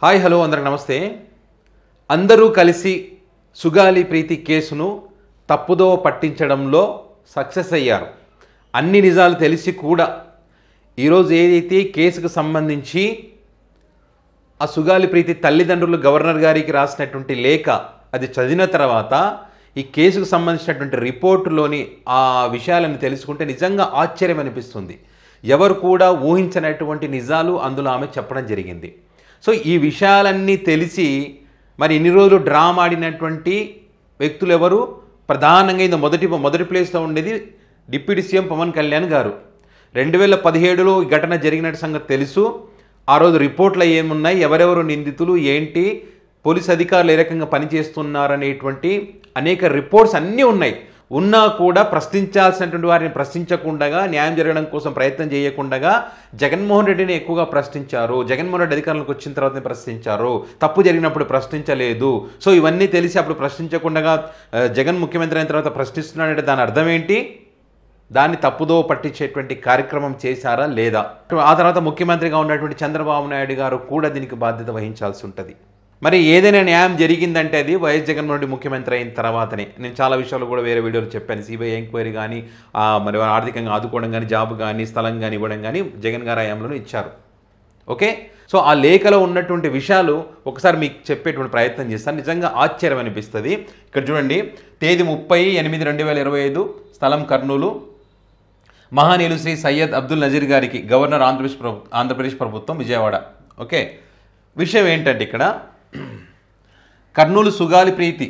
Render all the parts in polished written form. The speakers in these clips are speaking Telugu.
హాయ్ హలో అందరికి నమస్తే. అందరూ కలిసి సుగాలి ప్రీతి కేసును తప్పుదో పట్టించడంలో సక్సెస్ అయ్యారు. అన్ని నిజాలు తెలిసి కూడా ఈరోజు ఏదైతే కేసుకు సంబంధించి ఆ సుగాలి ప్రీతి తల్లిదండ్రులు గవర్నర్ గారికి రాసినటువంటి లేఖ అది చదివిన తర్వాత ఈ కేసుకు సంబంధించినటువంటి రిపోర్టులోని ఆ విషయాలను తెలుసుకుంటే నిజంగా ఆశ్చర్యం అనిపిస్తుంది. ఎవరు కూడా ఊహించినటువంటి నిజాలు అందులో ఆమె చెప్పడం జరిగింది. సో ఈ విషయాలన్నీ తెలిసి మరి ఇన్ని రోజులు డ్రామా ఆడినటువంటి వ్యక్తులు ఎవరు? ప్రధానంగా ఇది మొదటి ప్లేస్లో ఉండేది డిప్యూటీ సీఎం పవన్ కళ్యాణ్ గారు. 2017లో ఈ ఘటన జరిగినట్టు సంగతి తెలుసు. ఆ రోజు రిపోర్ట్లు ఏమున్నాయి, ఎవరెవరు నిందితులు, ఏంటి, పోలీస్ అధికారులు ఏ రకంగా పనిచేస్తున్నారనేటువంటి అనేక రిపోర్ట్స్ అన్నీ ఉన్నాయి. ఉన్నా కూడా ప్రశ్నించాల్సినటువంటి వారిని ప్రశ్నించకుండా, న్యాయం జరగడం కోసం ప్రయత్నం చేయకుండా జగన్మోహన్ రెడ్డిని ఎక్కువగా ప్రశ్నించారు. జగన్మోహన్ రెడ్డి అధికారంలోకి వచ్చిన తర్వాతనే ప్రశ్నించారు, తప్పు జరిగినప్పుడు ప్రశ్నించలేదు. సో ఇవన్నీ తెలిసి అప్పుడు ప్రశ్నించకుండా జగన్ ముఖ్యమంత్రి అయిన తర్వాత ప్రశ్నిస్తున్నాడంటే దాని అర్థం ఏంటి? దాన్ని తప్పుదో పట్టించేటువంటి కార్యక్రమం చేశారా లేదా? ఆ తర్వాత ముఖ్యమంత్రిగా ఉన్నటువంటి చంద్రబాబు నాయుడు గారు కూడా దీనికి బాధ్యత వహించాల్సి ఉంటుంది. మరి ఏదైనా న్యాయం జరిగిందంటే అది వైఎస్ జగన్మోహన్ రెడ్డి ముఖ్యమంత్రి అయిన తర్వాతనే. నేను చాలా విషయాలు కూడా వేరే వీడియోలు చెప్పాను. సిబిఐ ఎంక్వైరీ కానీ, మరి ఆర్థికంగా ఆదుకోవడం కానీ, జాబ్ కానీ, స్థలం కానీ ఇవ్వడం కానీ జగన్ గారి హయాంలోనే ఇచ్చారు. ఓకే, సో ఆ లేఖలో ఉన్నటువంటి విషయాలు ఒకసారి మీకు చెప్పేటువంటి ప్రయత్నం చేస్తాను. నిజంగా ఆశ్చర్యం అనిపిస్తుంది. ఇక్కడ చూడండి, తేదీ 30/8/2025, స్థలం కర్నూలు, మహానీయులు శ్రీ సయ్యద్ అబ్దుల్ నజీర్ గారికి గవర్నర్ ఆంధ్రప్రదేశ్ ప్రభుత్వం, విజయవాడ. ఓకే, విషయం ఏంటంటే ఇక్కడ కర్నూలు సుగాలి ప్రీతి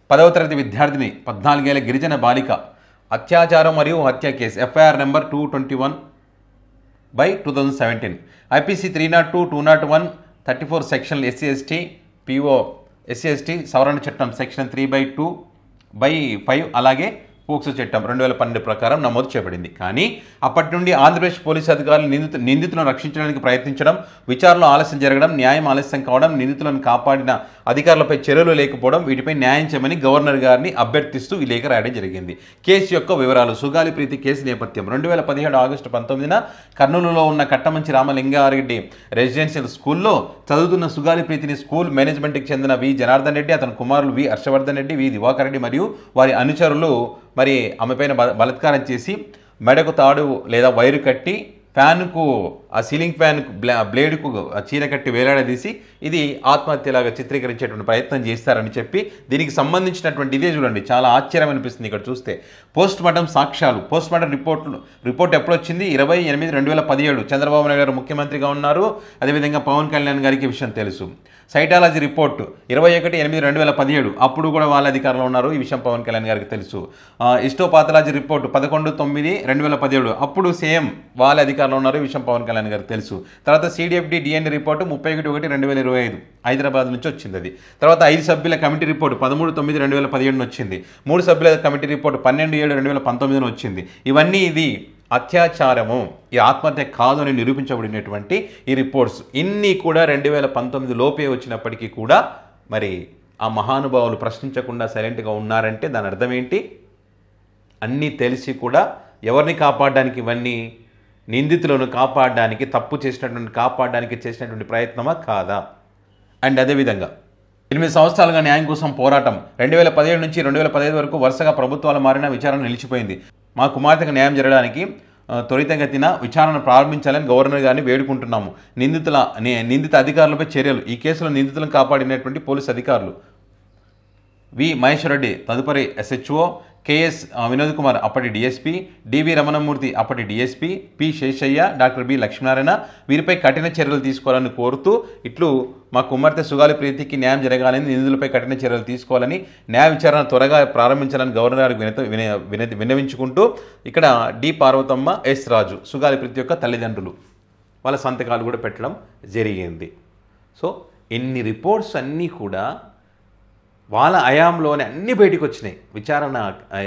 10వ తరగతి విద్యార్థిని 14 ఏళ్ల గిరిజన బాలిక అత్యాచారం మరియు హత్య కేసు ఎఫ్ఐఆర్ నెంబర్ 221/2017 ఐపీసీ 302, 201, 34 సెక్షన్లు SC/ST PO SC/ST సవరణ చట్టం సెక్షన్ 3/2/5 అలాగే పోక్సో చట్టం 2012 ప్రకారం నమోదు చేయబడింది. కానీ అప్పటి నుండి ఆంధ్రప్రదేశ్ పోలీసు అధికారులు నిందితులను రక్షించడానికి ప్రయత్నించడం, విచారణలో ఆలస్యం జరగడం, న్యాయం ఆలస్యం కావడం, నిందితులను కాపాడిన అధికారులపై చర్యలు లేకపోవడం, వీటిపై న్యాయం చేయమని గవర్నర్ గారిని అభ్యర్థిస్తూ ఈ లేఖ రాయడం జరిగింది. కేసు యొక్క వివరాలు. సుగాలి ప్రీతి కేసు నేపథ్యం. 2017 ఆగస్టు 19న కర్నూలులో ఉన్న కట్టమంచి రామలింగారెడ్డి రెసిడెన్షియల్ స్కూల్లో చదువుతున్న సుగాలి ప్రీతిని స్కూల్ మేనేజ్మెంట్కి చెందిన వి జనార్దన్ రెడ్డి, అతని కుమారులు వి హర్షవర్ధన్ రెడ్డి, వి దివాకర్ రెడ్డి మరియు వారి అనుచరులు మరి ఆమెపైన బలాత్కారం చేసి మెడకు తాడు లేదా వైరు కట్టి ఫ్యాన్కు, ఆ సీలింగ్ ఫ్యాన్కు బ్లేడ్కు చీర కట్టి వేలాడదీసి ఇది ఆత్మహత్యలాగా చిత్రీకరించేటువంటి ప్రయత్నం చేస్తారని చెప్పి దీనికి సంబంధించినటువంటి ఇదే చూడండి, చాలా ఆశ్చర్యం అనిపిస్తుంది ఇక్కడ చూస్తే. పోస్ట్ మార్టం సాక్ష్యాలు. పోస్ట్ మార్టం రిపోర్ట్ ఎప్పుడు వచ్చింది? 20/8/2017 చంద్రబాబు నాయుడు గారు ముఖ్యమంత్రిగా ఉన్నారు. అదేవిధంగా పవన్ కళ్యాణ్ గారికి విషయం తెలుసు. సైటాలజీ రిపోర్ట్ 21/8/2017 అప్పుడు కూడా వాళ్ళ అధికారంలో ఉన్నారు. ఈ విషయం పవన్ కళ్యాణ్ గారికి తెలుసు. హిస్టోపాథాలజీ రిపోర్ట్ 11/9/2017 అప్పుడు సేమ్ వాళ్ళ అధికారంలో ఉన్నారు. ఈ విషయం పవన్ కళ్యాణ్ గారికి తెలుసు. తర్వాత CDFD DNA రిపోర్టు 31/1/2025 హైదరాబాద్ నుంచి వచ్చింది. అది తర్వాత 5 సభ్యుల కమిటీ రిపోర్టు 13/9/2017 వచ్చింది. 3 సభ్యుల కమిటీ రిపోర్టు 12/7/2019 వచ్చింది. ఇవన్నీ ఇది అత్యాచారము, ఈ ఆత్మహత్య కాదు అని నిరూపించబడినటువంటి ఈ రిపోర్ట్స్ ఇన్ని కూడా 2019 లోపే వచ్చినప్పటికీ కూడా మరి ఆ మహానుభావులు ప్రశ్నించకుండా సైలెంట్గా ఉన్నారంటే దాని అర్థం ఏంటి? అన్నీ తెలిసి కూడా ఎవరిని కాపాడడానికి, ఇవన్నీ నిందితులను కాపాడడానికి, తప్పు చేసినటువంటి కాపాడడానికి చేసినటువంటి ప్రయత్నమా కాదా? అండ్ అదేవిధంగా 8 సంవత్సరాలుగా న్యాయం కోసం పోరాటం. 2017 నుంచి 2015 వరకు వరుసగా ప్రభుత్వాలు మారిన విచారణ నిలిచిపోయింది. మా కుమార్తెకు న్యాయం జరగడానికి త్వరితగతిన విచారణ ప్రారంభించాలని గవర్నర్ గారిని వేడుకుంటున్నాము. నిందిత అధికారులపై చర్యలు. ఈ కేసులో నిందితులను కాపాడినటువంటి పోలీసు అధికారులు వి మహేశ్వర్ రెడ్డి తదుపరి SHO, KS వినోద్ కుమార్ అప్పటి DSP, DV రమణమూర్తి అప్పటి DSP, P Seshaiah, doctor B Lakshminarayana వీరిపై కఠిన చర్యలు తీసుకోవాలని కోరుతూ ఇట్లు మా కుమార్తె సుగాలి ప్రీతికి న్యాయం జరగాలని, నిందితులపై కఠిన చర్యలు తీసుకోవాలని, న్యాయ విచారణ త్వరగా ప్రారంభించాలని గవర్నర్ గారికి వినవించుకుంటూ ఇక్కడ D పార్వతమ్మ, S రాజు సుగాలి ప్రీతి యొక్క తల్లిదండ్రులు వాళ్ళ సంతకాలు కూడా పెట్టడం జరిగింది. సో ఇన్ని రిపోర్ట్స్ అన్నీ కూడా వాళ్ళ హయాంలోనే అన్నీ బయటికి వచ్చినాయి. విచారణ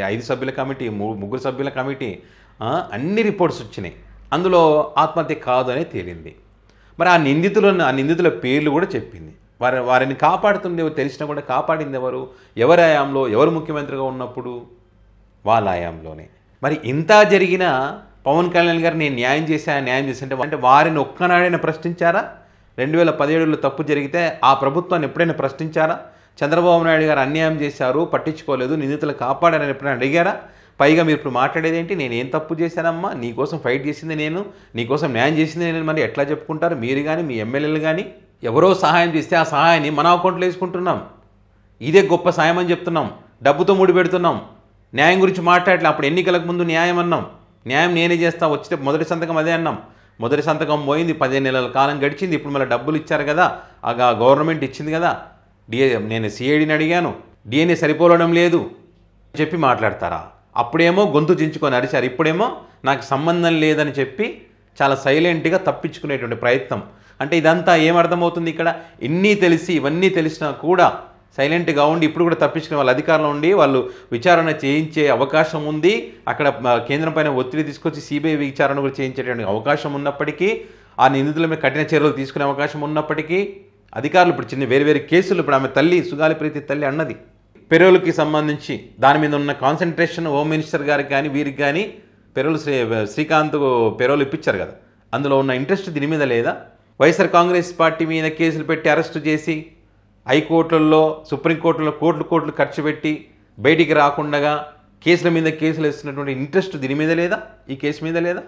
5 సభ్యుల కమిటీ, 3 సభ్యుల కమిటీ, అన్ని రిపోర్ట్స్ వచ్చినాయి. అందులో ఆత్మహత్య కాదు అని తేలింది. మరి ఆ నిందితుల పేర్లు కూడా చెప్పింది. వారిని కాపాడుతుండే తెలిసినా కూడా కాపాడింది ఎవరు? ఎవరి హయాంలో, ఎవరు ముఖ్యమంత్రిగా ఉన్నప్పుడు? వాళ్ళ హయాంలోనే. మరి ఇంత జరిగిన పవన్ కళ్యాణ్ గారు నేను న్యాయం చేశా అంటే వారిని ఒక్కనాడైనా ప్రశ్నించారా? 2017లో తప్పు జరిగితే ఆ ప్రభుత్వాన్ని ఎప్పుడైనా ప్రశ్నించారా? చంద్రబాబు నాయుడు గారు అన్యాయం చేశారు, పట్టించుకోలేదు, నిందితులు కాపాడారని ఎప్పుడైనా అడిగారా? పైగా మీరు ఇప్పుడు మాట్లాడేది ఏంటి? నేను ఏం తప్పు చేశానమ్మా, నీకోసం ఫైట్ చేసింది నేను, నీకోసం న్యాయం చేసింది నేను, మరి ఎట్లా చెప్పుకుంటారు మీరు కానీ మీ ఎమ్మెల్యేలు కానీ? ఎవరో సహాయం చేస్తే ఆ సహాయాన్ని మన అకౌంట్లో వేసుకుంటున్నాం. ఇదే గొప్ప సాయం అని చెప్తున్నాం, డబ్బుతో ముడి పెడుతున్నాం. న్యాయం గురించి మాట్లాడలే. అప్పుడు ఎన్నికలకు ముందు న్యాయం అన్నాం, న్యాయం నేనే చేస్తా, వచ్చితే మొదటి సంతకం అదే అన్నాం. మొదటి సంతకం పోయింది, 15 నెలల కాలం గడిచింది. ఇప్పుడు మళ్ళీ డబ్బులు ఇచ్చారు కదా, గవర్నమెంట్ ఇచ్చింది కదా. నేను సిఐడిని అడిగాను, డిఎన్ఏ సరిపోవడం లేదు చెప్పి మాట్లాడతారా? అప్పుడేమో గొంతు చించుకొని అరిచారు, ఇప్పుడేమో నాకు సంబంధం లేదని చెప్పి చాలా సైలెంట్గా తప్పించుకునేటువంటి ప్రయత్నం. అంటే ఇదంతా ఏమర్థమవుతుంది ఇక్కడ? ఇన్ని తెలిసి ఇవన్నీ తెలిసినా కూడా సైలెంట్గా ఉండి ఇప్పుడు కూడా తప్పించుకునే వాళ్ళ అధికారంలో ఉండి వాళ్ళు విచారణ చేయించే అవకాశం ఉంది. అక్కడ కేంద్రం పైన ఒత్తిడి తీసుకొచ్చి సిబిఐ విచారణ కూడా చేయించేటువంటి అవకాశం ఉన్నప్పటికీ, ఆ నిందితుల మీద కఠిన చర్యలు తీసుకునే అవకాశం ఉన్నప్పటికీ అధికారులు ఇప్పుడు చిన్న వేరు తల్లి, ఆమె తల్లి సుగాలి ప్రీతి తల్లి అన్నది పెరోల్కి సంబంధించి దాని మీద ఉన్న కాన్సన్ట్రేషన్ హోమ్ మినిస్టర్ గారికి కానీ వీరికి కానీ పెరోల్ శ్రీకాంత్ పెరోల్ ఇప్పించారు కదా, అందులో ఉన్న ఇంట్రెస్ట్ దీని మీద లేదా? వైఎస్ఆర్ కాంగ్రెస్ పార్టీ మీద కేసులు పెట్టి అరెస్టు చేసి హైకోర్టుల్లో సుప్రీంకోర్టులో కోట్లు ఖర్చు పెట్టి బయటికి రాకుండా కేసుల మీద కేసులు వేస్తున్నటువంటి ఇంట్రెస్ట్ దీని మీద లేదా? ఈ కేసు మీద లేదా?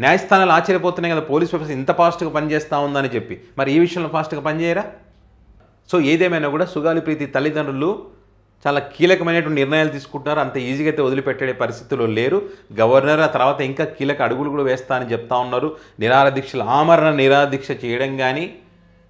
న్యాయస్థానాలు ఆశ్చర్యపోతున్నాయి కదా, పోలీస్ వ్యవస్థ ఇంత ఫాస్ట్గా పనిచేస్తూ ఉందని చెప్పి. మరి ఈ విషయంలో ఫాస్ట్గా పనిచేయరా? సో ఏదేమైనా కూడా సుగాలి ప్రీతి తల్లిదండ్రులు చాలా కీలకమైనటువంటి నిర్ణయాలు తీసుకుంటున్నారు. అంత ఈజీగా అయితే వదిలిపెట్టే పరిస్థితుల్లో లేరు. గవర్నర్ ఆ తర్వాత ఇంకా కీలక అడుగులు కూడా వేస్తా అని చెప్తా ఉన్నారు. నిరాహారదీక్షలు, ఆమరణ నిరాహారదీక్ష చేయడం కానీ,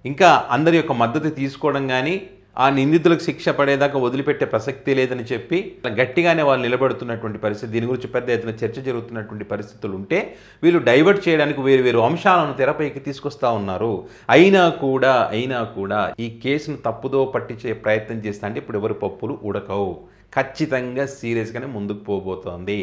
ఇంకా అందరి యొక్క మద్దతు తీసుకోవడం కానీ, ఆ నిందితులకు శిక్ష పడేదాకా వదిలిపెట్టే ప్రసక్తి లేదని చెప్పి గట్టిగానే వాళ్ళు నిలబడుతున్నటువంటి పరిస్థితి. దీని గురించి పెద్ద ఎత్తున చర్చ జరుగుతున్నటువంటి పరిస్థితులు ఉంటే వీళ్ళు డైవర్ట్ చేయడానికి వేరు అంశాలను తెరపైకి తీసుకొస్తా ఉన్నారు. అయినా కూడా ఈ కేసును తప్పుదో పట్టించే ప్రయత్నం చేస్తా అంటే ఇప్పుడు ఎవరు పప్పులు ఉడకవు. ఖచ్చితంగా సీరియస్గానే ముందుకు పోబోతోంది.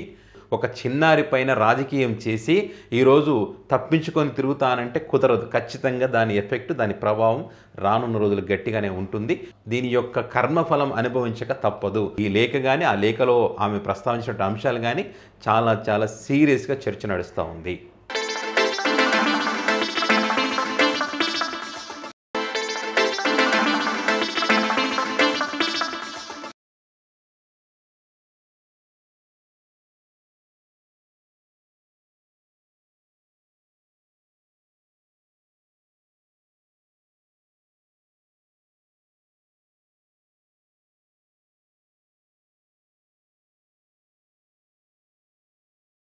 ఒక చిన్నారి పైన రాజకీయం చేసి ఈరోజు తప్పించుకొని తిరుగుతానంటే కుదరదు. ఖచ్చితంగా దాని ఎఫెక్ట్, దాని ప్రభావం రానున్న రోజులు గట్టిగానే ఉంటుంది. దీని యొక్క కర్మఫలం అనుభవించక తప్పదు. ఈ లేఖ కానీ, ఆ లేఖలో ఆమె ప్రస్తావించిన అంశాలు కానీ చాలా సీరియస్గా చర్చ నడుస్తూ ఉంది.